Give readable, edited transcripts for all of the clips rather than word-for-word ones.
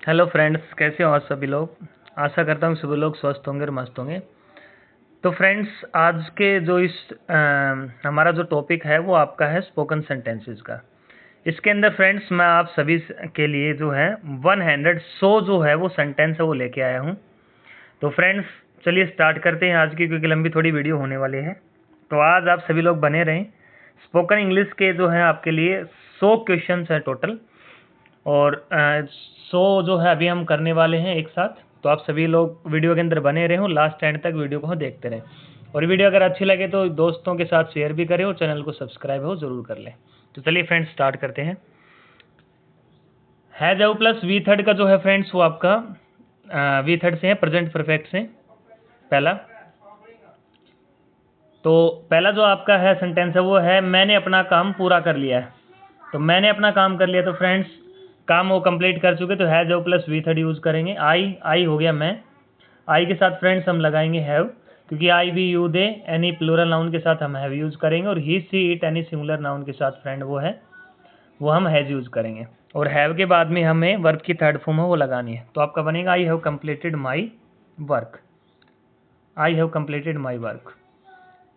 Hello friends, कैसे हो आज सभी लोग। आशा करता हूँ सभी लोग स्वस्थ होंगे और मस्त होंगे। तो फ्रेंड्स, आज के जो हमारा जो टॉपिक है वो आपका है स्पोकन सेंटेंसेस का। इसके अंदर फ्रेंड्स मैं आप सभी के लिए जो है 100 जो है वो सेंटेंस है वो लेके आया हूँ। तो फ्रेंड्स चलिए स्टार्ट करते हैं आज की, क्योंकि लंबी थोड़ी वीडियो होने वाली है। तो आज आप सभी लोग बने रहें। स्पोकन इंग्लिश के जो है आपके लिए 100 क्वेश्चन है टोटल, और 100 जो है अभी हम करने वाले हैं एक साथ। तो आप सभी लोग वीडियो के अंदर बने रहे हो, लास्ट एंड तक वीडियो को देखते रहें। और वीडियो अगर अच्छी लगे तो दोस्तों के साथ शेयर भी करें और चैनल को सब्सक्राइब हो जरूर कर लें। तो चलिए फ्रेंड्स स्टार्ट करते हैं। हैज एव प्लस वी थर्ड का जो है फ्रेंड्स वो आपका वी थर्ड से है, प्रेजेंट परफेक्ट से पहला। तो पहला जो आपका है सेंटेंस है वो है मैंने अपना काम पूरा कर लिया है। तो मैंने अपना काम कर लिया, तो फ्रेंड्स काम वो कंप्लीट कर चुके, तो has O plus V third use करेंगे। आई हो गया मैं, आई के साथ फ्रेंड्स हम लगाएंगे हैव, क्योंकि I we you they any plural noun के साथ हम हैव यूज करेंगे, और he she it any singular noun के साथ फ्रेंड वो हम हैज यूज करेंगे। और हैव के बाद में हमें वर्ब की थर्ड फॉर्म है वो लगानी है। तो आपका बनेगा I have completed my work. I have completed my work,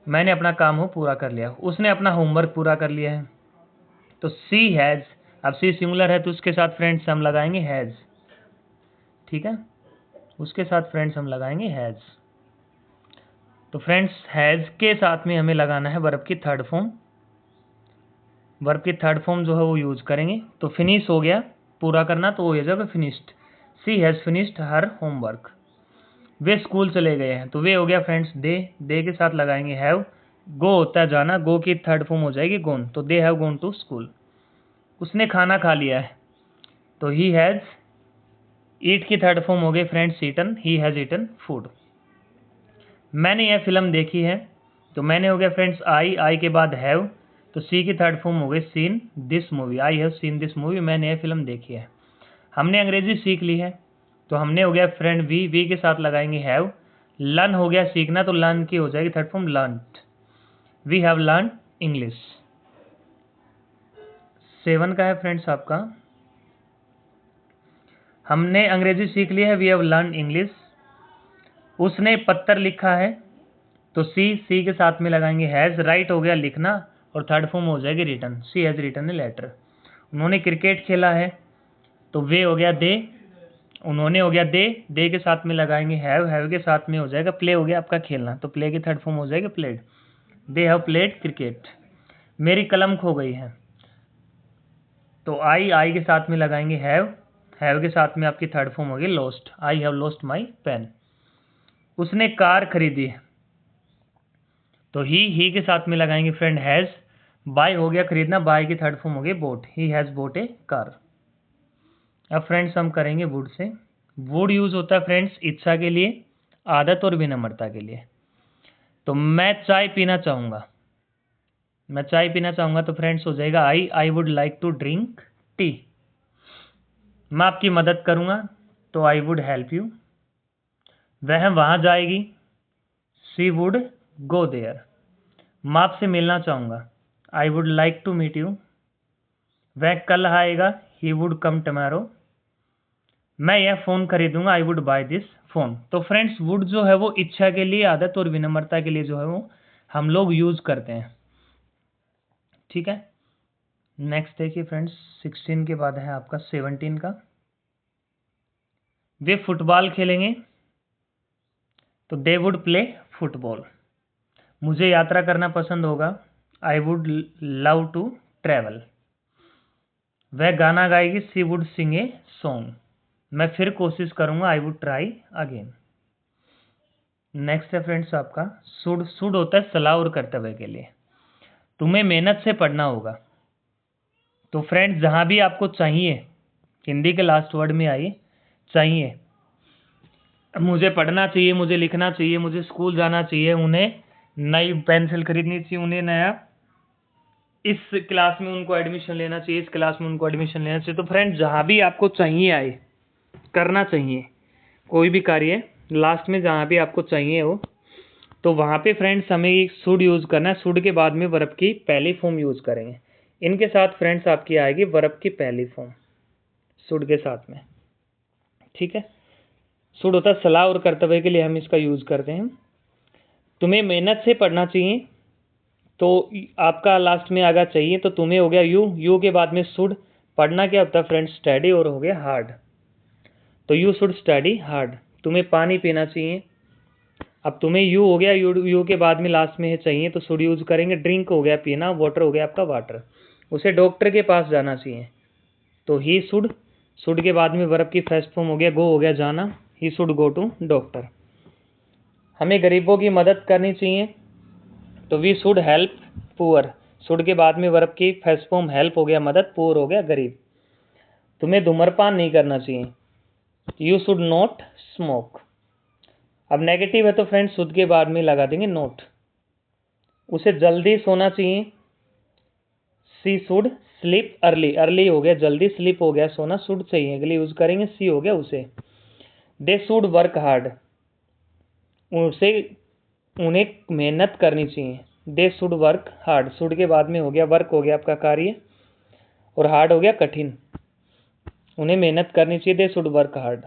मैंने अपना काम हो पूरा कर लिया। उसने अपना होमवर्क पूरा कर लिया है। तो सी हैज, अब सी सिंगुलर है तो उसके साथ फ्रेंड्स हम लगाएंगे हैज। ठीक है, उसके साथ फ्रेंड्स हम लगाएंगे हैज। तो फ्रेंड्स हैज के साथ में हमें लगाना है वर्ब की थर्ड फॉर्म। वर्ब की थर्ड फॉर्म जो है वो यूज करेंगे। तो फिनिश हो गया, पूरा करना, तो वो हो जाएगा finished. She has finished her homework. वे स्कूल चले गए हैं, तो वे हो गया फ्रेंड्स दे के साथ लगाएंगे हैव। गो होता है जाना, गो की थर्ड फॉर्म हो जाएगी गोन, तो they have gone to school. उसने खाना खा लिया है, तो ही हैज, ईट की थर्ड फॉर्म हो गई friends eaten, he has eaten food. मैंने यह फिल्म देखी है, तो मैंने हो गया फ्रेंड्स आई के बाद हैव, तो सी की थर्ड फॉर्म हो गई seen this movie, I have seen this movie, मैंने यह फिल्म देखी है। हमने अंग्रेजी सीख ली है, तो हमने हो गया फ्रेंड वी के साथ लगाएंगे हैव। लर्न हो गया सीखना, तो लर्न की हो जाएगी third form learned, we have learn English. 7 का है फ्रेंड्स आपका, हमने अंग्रेजी सीख ली है, वी हैव लर्न इंग्लिश। उसने पत्र लिखा है, तो सी के साथ में लगाएंगे हैज। राइट हो गया लिखना, और थर्ड फॉर्म हो जाएगी return, she has return a letter. उन्होंने क्रिकेट खेला है, तो वे हो गया दे, उन्होंने हो गया दे के साथ में लगाएंगे हैव के साथ में हो जाएगा प्ले, हो गया आपका खेलना, तो प्ले की थर्ड फॉर्म हो जाएगी played, they have played cricket. मेरी कलम खो गई है, तो आई के साथ में लगाएंगे हैव के साथ में आपकी थर्ड फॉर्म होगी lost, I have lost my pen. उसने कार खरीदी है, तो ही के साथ में लगाएंगे फ्रेंड हैज। बाय हो गया खरीदना, बाय की थर्ड फॉर्म हो गई boat, he has boat A car. अब फ्रेंड्स हम करेंगे वुड से। वुड यूज होता है फ्रेंड्स इच्छा के लिए, आदत और विनम्रता के लिए। तो मैं चाय पीना चाहूंगा, मैं चाय पीना चाहूंगा, तो फ्रेंड्स हो जाएगा I would like to drink tea. मैं आपकी मदद करूंगा, तो आई वुड हेल्प यू। वह वहां जाएगी, शी वुड गो देयर। मैं आपसे मिलना चाहूंगा, I would like to meet you. वह कल आएगा, ही वुड कम टमारो। मैं यह फोन खरीदूंगा, I would buy this phone. तो फ्रेंड्स वुड जो है वो इच्छा के लिए, आदत और विनम्रता के लिए जो है वो हम लोग यूज करते हैं। ठीक है, नेक्स्ट देखिए फ्रेंड्स, 16 के बाद है आपका 17 का। वे फुटबॉल खेलेंगे, तो दे वुड प्ले फुटबॉल। मुझे यात्रा करना पसंद होगा, I would love to travel. वह गाना गाएगी, सी वुड सिंग ए सॉन्ग। मैं फिर कोशिश करूंगा, I would try again. Next है फ्रेंड्स आपका शुड होता है सलाह और कर्तव्य के लिए। तुम्हें मेहनत से पढ़ना होगा, तो फ्रेंड्स जहां भी आपको चाहिए, हिंदी के लास्ट वर्ड में आइए चाहिए, मुझे पढ़ना चाहिए, मुझे लिखना चाहिए, मुझे स्कूल जाना चाहिए, उन्हें नई पेंसिल खरीदनी चाहिए, उन्हें नया इस क्लास में उनको एडमिशन लेना चाहिए, इस क्लास में उनको एडमिशन लेना चाहिए। तो फ्रेंड्स जहां भी आपको चाहिए आए, करना चाहिए कोई भी कार्य, लास्ट में जहां भी आपको चाहिए हो, तो वहां पे फ्रेंड्स हमें शुड यूज करना है। शुड के बाद में वर्ब की पहली फॉर्म यूज करेंगे। इनके साथ फ्रेंड्स आपकी आएगी वर्ब की पहली फॉर्म शुड के साथ में। ठीक है। शुड होता है सलाह और कर्तव्य के लिए हम इसका यूज़ करते हैं। तुम्हें मेहनत से पढ़ना चाहिए, तो आपका लास्ट में आगा चाहिए, तो तुम्हें हो गया यू के बाद में शुड। पढ़ना क्या होता है फ्रेंड्स? स्टडी, और हो गया हार्ड, तो यू शुड स्टडी हार्ड। तुम्हें पानी पीना चाहिए, अब तुम्हें यू हो गया, यू के बाद में लास्ट में है चाहिए, तो शुड यूज करेंगे। ड्रिंक हो गया पीना, वाटर हो गया आपका वाटर। उसे डॉक्टर के पास जाना चाहिए, तो ही शुड के बाद में वर्ब की फर्स्ट फॉर्म हो गया गो, हो गया जाना, he should go to doctor. हमें गरीबों की मदद करनी चाहिए, तो we should help poor. Should के बाद में वर्ब की फर्स्ट फॉर्म हेल्प हो गया मदद, पुअर हो गया गरीब। तुम्हें धूम्रपान नहीं करना चाहिए, यू शुड नॉट स्मोक। अब नेगेटिव है तो फ्रेंड्स शुड के बाद में लगा देंगे नोट। उसे जल्दी सोना चाहिए, सी शुड स्लीप अर्ली। अर्ली हो गया जल्दी, स्लीप हो गया सोना, शुड चाहिए अगले यूज करेंगे, सी हो गया उसे। दे शुड वर्क हार्ड, उन्हें मेहनत करनी चाहिए, they should work hard. Should के बाद में हो गया वर्क, हो गया आपका कार्य, और हार्ड हो गया कठिन। उन्हें मेहनत करनी चाहिए, दे शुड वर्क हार्ड।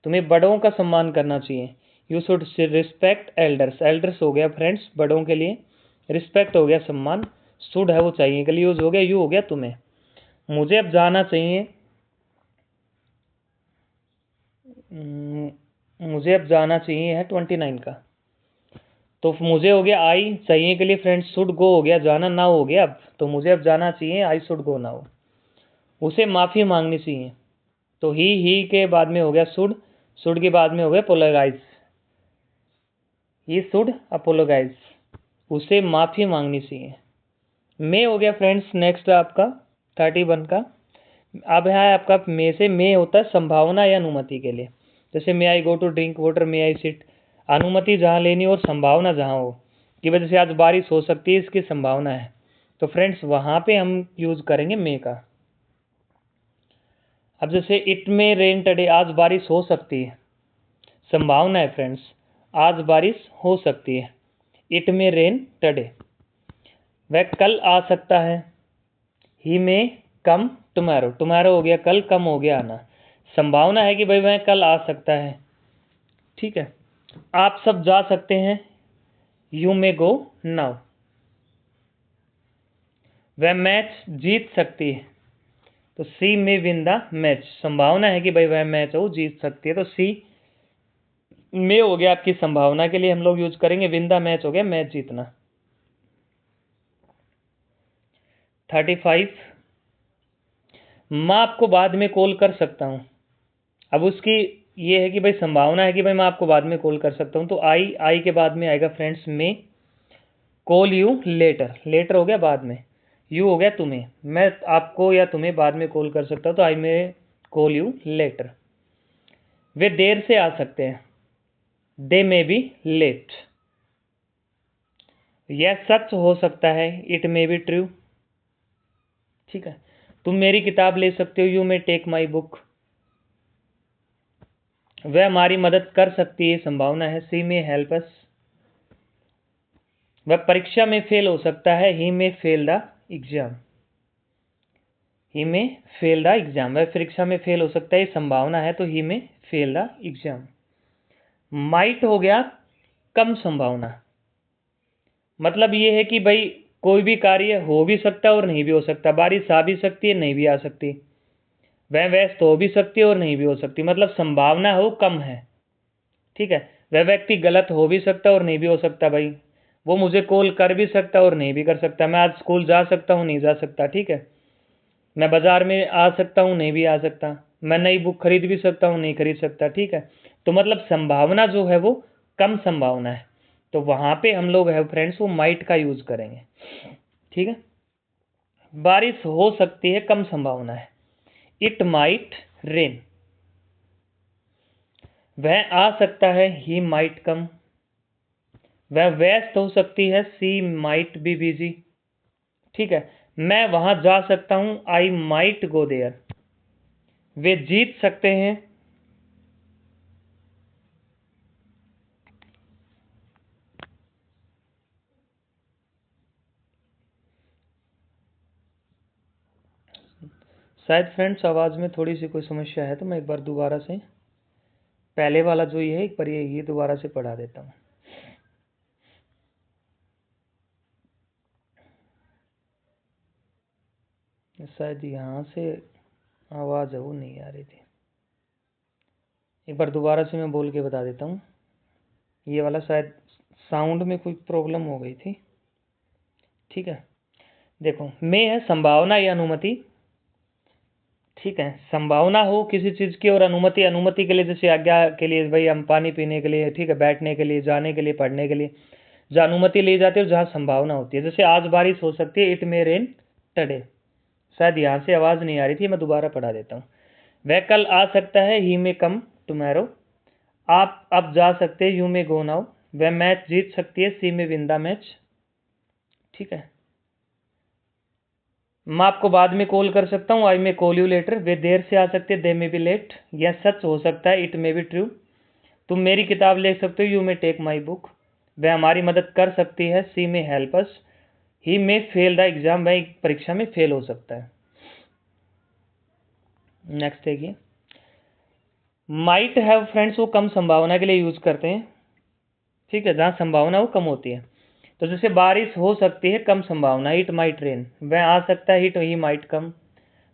तुम्हें बड़ों का सम्मान करना चाहिए, you should respect elders. Elders हो गया फ्रेंड्स बड़ों के लिए, रिस्पेक्ट हो गया सम्मान, शुड है वो चाहिए के लिए यूज हो गया, यू हो गया तुम्हें। मुझे अब जाना चाहिए, मुझे अब जाना चाहिए है 29 का, तो मुझे हो गया आई चाहिए के लिए फ्रेंड्स, शुड गो हो गया जाना, नाउ हो गया अब, तो मुझे अब जाना चाहिए, आई शुड गो नाउ। उसे माफ़ी मांगनी चाहिए, तो ही के बाद में हो गया शुड के बाद में हो गया अपोलोगाइज, ही शुड अपोलोगाइज। उसे माफ़ी मांगनी चाहिए। मे हो गया फ्रेंड्स नेक्स्ट आपका 31 का। अब है आपका मे से, मे होता है संभावना या अनुमति के लिए। जैसे may I go to drink water, may I sit. अनुमति जहाँ लेनी और संभावना जहाँ हो की वजह से आज बारिश हो सकती है, इसकी संभावना है, तो फ्रेंड्स वहाँ पे हम यूज करेंगे मे का। अब जैसे इट में रेन टुडे, आज बारिश हो सकती है, संभावना है फ्रेंड्स, आज बारिश हो सकती है, इट में रेन टुडे। वह कल आ सकता है, ही में कम टुमारो। टुमारो हो गया कल, कम हो गया आना, संभावना है कि भाई वह कल आ सकता है, ठीक है। आप सब जा सकते हैं, यू मे गो नाउ। वह मैच जीत सकती है, तो सी में विन द मैच। संभावना है कि भाई वह मैच वो जीत सकती है, तो सी में हो गया आपकी संभावना के लिए हम लोग यूज करेंगे, विन द मैच हो गया मैच जीतना। 35, मैं आपको बाद में कॉल कर सकता हूँ। अब उसकी ये है कि भाई संभावना है कि भाई मैं आपको बाद में कॉल कर सकता हूँ, तो आई के बाद में आएगा फ्रेंड्स में कॉल यू लेटर। लेटर हो गया बाद में, यू हो गया तुम्हें, मैं आपको या तुम्हें बाद में कॉल कर सकता हूँ, तो आई में कॉल यू लेटर। वे देर से आ सकते हैं, दे मे बी लेट। यह सच हो सकता है, इट मे बी ट्रू, ठीक है। तुम मेरी किताब ले सकते हो, you may take my book. वह हमारी मदद कर सकती है, संभावना है, सी में हेल्प अस। वह परीक्षा में फेल हो सकता है, ही में फेल द एग्जाम। ही में फेल द एग्जाम, वह परीक्षा में फेल हो सकता है, संभावना है, तो ही में फेल द एग्जाम। माइट हो गया कम संभावना, मतलब ये है कि भाई कोई भी कार्य हो भी सकता है और नहीं भी हो सकता, बारिश आ भी सकती है नहीं भी आ सकती, वह व्यस्त हो भी सकती है और नहीं भी हो सकती, मतलब संभावना हो कम है, ठीक है। वह व्यक्ति गलत हो भी सकता है और नहीं भी हो सकता, भाई वो मुझे कॉल कर भी सकता है और नहीं भी कर सकता, मैं आज स्कूल जा सकता हूँ नहीं जा सकता, ठीक है। मैं बाजार में आ सकता हूँ नहीं भी आ सकता, मैं नई बुक खरीद भी सकता हूँ नहीं खरीद सकता, ठीक है। तो मतलब संभावना जो है वो कम संभावना है, तो वहां पे हम लोग है फ्रेंड्स वो माइट का यूज करेंगे, ठीक है। बारिश हो सकती है कम संभावना है, इट माइट रेन। वह आ सकता है, ही माइट कम। वह व्यस्त हो सकती है, सी माइट बी बिजी, ठीक है। मैं वहां जा सकता हूं, आई माइट गो देयर। वे जीत सकते हैं, शायद फ्रेंड्स आवाज में थोड़ी सी कोई समस्या है, तो मैं एक बार दोबारा से पहले वाला जो ये है एक बार ये दोबारा से पढ़ा देता हूँ। शायद यहाँ से आवाज़ है वो नहीं आ रही थी, एक बार दोबारा से मैं बोल के बता देता हूँ। ये वाला शायद साउंड में कोई प्रॉब्लम हो गई थी। ठीक है, देखो में है संभावना या अनुमति। ठीक है, संभावना हो किसी चीज़ की, और अनुमति, अनुमति के लिए जैसे आज्ञा के लिए भाई हम पानी पीने के लिए, ठीक है, बैठने के लिए, जाने के लिए, पढ़ने के लिए जहाँ अनुमति ली जाती है जहाँ संभावना होती है। जैसे आज बारिश हो सकती है, इट मे रेन टुडे। शायद यहाँ से आवाज़ नहीं आ रही थी, मैं दोबारा पढ़ा देता हूँ। वह कल आ सकता है, ही मे कम टुमारो। आप अब जा सकते हैं, यू मे गो नाउ। वह मैच जीत सकती है, she may win the match. ठीक है, मैं आपको बाद में कॉल कर सकता हूँ, आई मे कॉल यू लेटर। वे देर से आ सकते हैं, दे मे बी लेट। यह सच हो सकता है, इट मे बी ट्रू। तुम मेरी किताब ले सकते हो, you may take my book. वह हमारी मदद कर सकती है, she may help us. He may fail the exam, वह परीक्षा में फेल हो सकता है। नेक्स्ट देखिए, माइट हैव फ्रेंड्स वो कम संभावना के लिए यूज करते हैं। ठीक है, जहाँ संभावना वो कम होती है। तो जैसे बारिश हो सकती है, कम संभावना, इट माइट रेन। वह आ सकता है, ही माइट कम।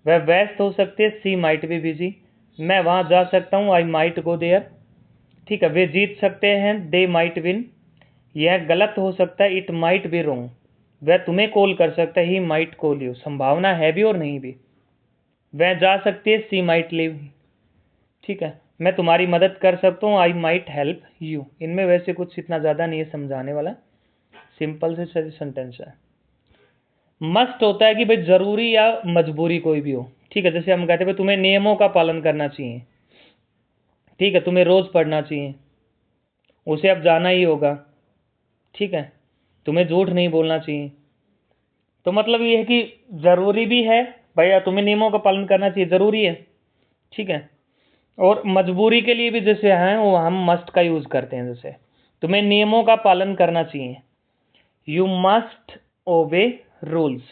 वह व्यस्त हो सकती है, सी माइट बी बिजी। मैं वहाँ जा सकता हूँ, आई माइट गो देयर। ठीक है, वे जीत सकते हैं, दे माइट विन। यह गलत हो सकता है, इट माइट बी रोंग। वह तुम्हें कॉल कर सकता है, ही माइट कॉल यू। संभावना है भी और नहीं भी। वह जा सकती है, सी माइट लिव। ठीक है, मैं तुम्हारी मदद कर सकता हूँ, आई माइट हेल्प यू। इनमें वैसे कुछ इतना ज़्यादा नहीं है समझाने वाला, सिंपल से सेंटेंस है। मस्ट होता है कि भाई जरूरी या मजबूरी कोई भी हो। ठीक है, जैसे हम कहते हैं भाई तुम्हें नियमों का पालन करना चाहिए। ठीक है, तुम्हें रोज पढ़ना चाहिए, उसे अब जाना ही होगा। ठीक है, तुम्हें झूठ नहीं बोलना चाहिए। तो मतलब ये है कि जरूरी भी है भैया, तुम्हें नियमों का पालन करना चाहिए, जरूरी है। ठीक है, और मजबूरी के लिए भी जैसे हैं वो हम मस्ट का यूज करते हैं। जैसे तुम्हें नियमों का पालन करना चाहिए, यू मस्ट ओबे रूल्स।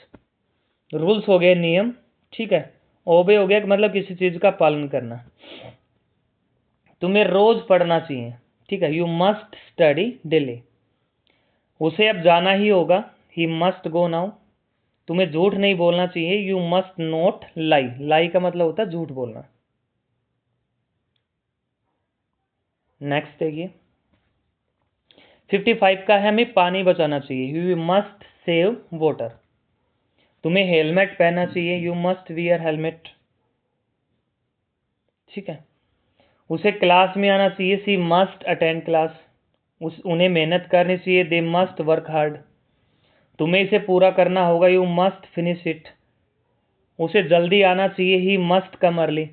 रूल्स हो गए नियम। ठीक है, ओबे हो गया मतलब किसी चीज का पालन करना। तुम्हें रोज पढ़ना चाहिए। ठीक है, यू मस्ट स्टडी डेली। उसे अब जाना ही होगा, ही मस्ट गो नाउ। तुम्हें झूठ नहीं बोलना चाहिए, यू मस्ट नॉट लाई। लाई का मतलब होता है झूठ बोलना। नेक्स्ट देखिए, 55 का है, हमें पानी बचाना चाहिए, यू मस्ट सेव वाटर। तुम्हें हेलमेट पहनना चाहिए, यू मस्ट वियर हेलमेट। ठीक है, उसे क्लास में आना चाहिए, सी मस्ट अटेंड क्लास। उन्हें मेहनत करनी चाहिए, दे मस्ट वर्क हार्ड। तुम्हें इसे पूरा करना होगा, यू मस्ट फिनिश इट। उसे जल्दी आना चाहिए, ही मस्ट कम अर्ली।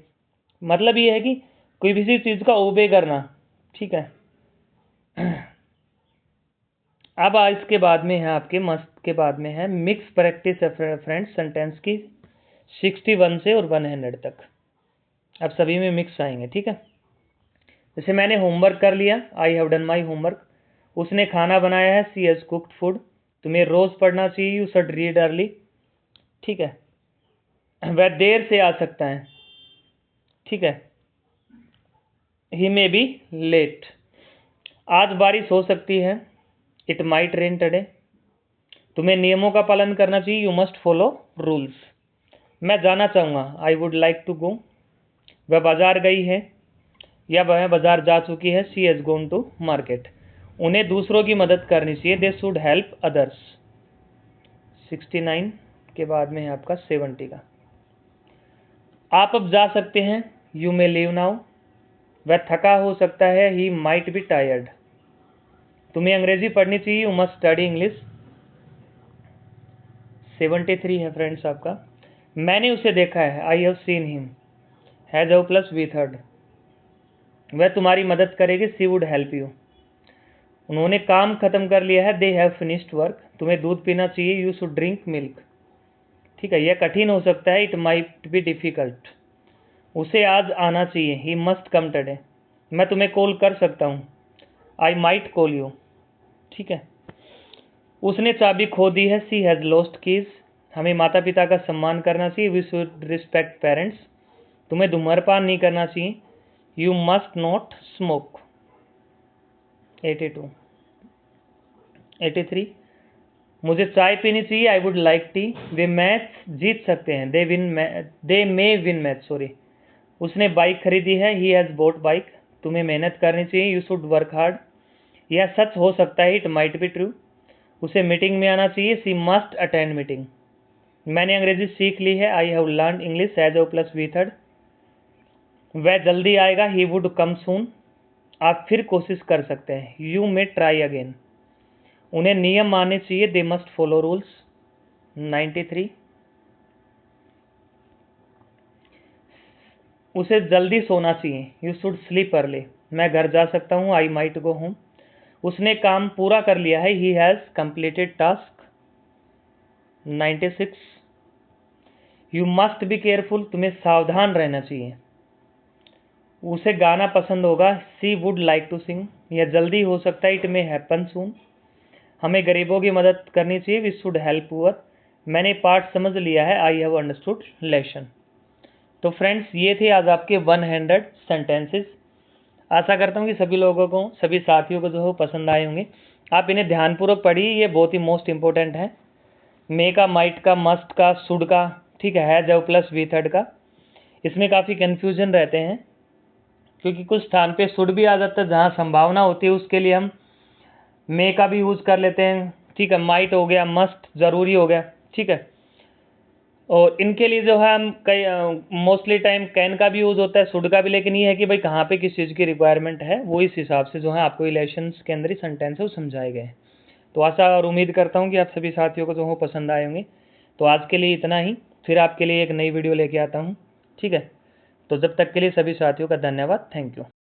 मतलब ये है कि कोई भी चीज का ओबे करना। ठीक है, अब इसके बाद में है आपके मस्ट के बाद में है मिक्स प्रैक्टिस फ्रेंड्स सेंटेंस की 61 से और 100 तक। अब सभी में मिक्स आएंगे। ठीक है, जैसे मैंने होमवर्क कर लिया, I have done my homework. उसने खाना बनाया है, सी हैज कुक्ड फूड। तुम्हें रोज पढ़ना चाहिए, यू शुड रीड अर्ली। ठीक है, वह देर से आ सकता है। ठीक है, ही मे बी लेट। आज बारिश हो सकती है, इट माइट रेन टुडे। तुम्हें नियमों का पालन करना चाहिए, यू मस्ट फॉलो रूल्स। मैं जाना चाहूँगा, I would like to go. वह बाजार गई है या वह बाजार जा चुकी है, she has gone to market. उन्हें दूसरों की मदद करनी चाहिए, दे शुड हेल्प अदर्स। 69 के बाद में है आपका 70 का। आप अब जा सकते हैं, यू मे लीव नाउ। वह थका हो सकता है, ही माइट बी टायर्ड। तुम्हें अंग्रेजी पढ़नी चाहिए, यू मस्ट स्टडी इंग्लिश। 73 है फ्रेंड्स आपका, मैंने उसे देखा है, I have seen him. Has O plus V third. वह तुम्हारी मदद करेगी, सी वुड हेल्प यू। उन्होंने काम खत्म कर लिया है, दे हैव फिनिश्ड वर्क। तुम्हें दूध पीना चाहिए, यू शुड ड्रिंक मिल्क। ठीक है, यह कठिन हो सकता है, इट माइट बी डिफिकल्ट। उसे आज आना चाहिए, ही मस्ट कम टुडे। मैं तुम्हें कॉल कर सकता हूँ, आई माइट कॉल यू। ठीक है, उसने चाबी खो दी है, सी हैज़ लॉस्ट कीज। हमें माता पिता का सम्मान करना चाहिए, वी शुड रिस्पेक्ट पेरेंट्स। तुम्हें धूम्रपान नहीं करना चाहिए, यू मस्ट नॉट स्मोक। 82। 83, मुझे चाय पीनी चाहिए, आई वुड लाइक टी। वे मैच जीत सकते हैं, they may win match, sorry. उसने बाइक खरीदी है, ही हैज़ बोट बाइक। तुम्हें मेहनत करनी चाहिए, यू शुड वर्क हार्ड। यह सच हो सकता है, इट माइट बी ट्रू। उसे मीटिंग में आना चाहिए, सी मस्ट अटेंड मीटिंग। मैंने अंग्रेजी सीख ली है, I have learn English, has O plus V third. वह जल्दी आएगा, ही वुड कम सून। आप फिर कोशिश कर सकते हैं, यू मे ट्राई अगेन। उन्हें नियम मानने चाहिए, दे मस्ट फॉलो रूल्स। 93, उसे जल्दी सोना चाहिए, यू शुड स्लीप अर्ली। मैं घर जा सकता हूँ, आई माइट गो होम। उसने काम पूरा कर लिया है, he has completed task. 96, you must be careful. तुम्हें सावधान रहना चाहिए। उसे गाना पसंद होगा, सी वुड लाइक टू सिंग। यह जल्दी हो सकता है, इट मे हैपन सून। हमें गरीबों की मदद करनी चाहिए, वी शुड हेल्प पुअर। मैंने पाठ समझ लिया है, आई हैव अंडरस्टूड लेसन। तो फ्रेंड्स, ये थे आज आपके 100 सेंटेंसेस। आशा करता हूँ कि सभी लोगों को, सभी साथियों को जो हो पसंद आए होंगे। आप इन्हें ध्यानपूर्वक पढ़िए, ये बहुत ही मोस्ट इंपॉर्टेंट है। मे का, माइट का, मस्ट का, शुड का, ठीक है जब प्लस वी थर्ड का। इसमें काफ़ी कन्फ्यूजन रहते हैं, क्योंकि कुछ स्थान पे शुड भी आ जाता है, जहाँ संभावना होती है उसके लिए हम मे का भी यूज़ कर लेते हैं, ठीक है। माइट हो गया, मस्ट ज़रूरी हो गया, ठीक है। और इनके लिए जो है हम कई मोस्टली टाइम कैन का भी यूज़ होता है, शुड का भी। लेकिन ये है कि भाई कहाँ पे किस चीज़ की रिक्वायरमेंट है, वो इस हिसाब से जो है आपको इलेक्शंस के अंदर ही सेंटेंस है वो समझाए गए हैं। तो आशा और उम्मीद करता हूँ कि आप सभी साथियों को जो हो पसंद आए होंगे। तो आज के लिए इतना ही, फिर आपके लिए एक नई वीडियो लेके आता हूँ, ठीक है। तो जब तक के लिए सभी साथियों का धन्यवाद, थैंक यू।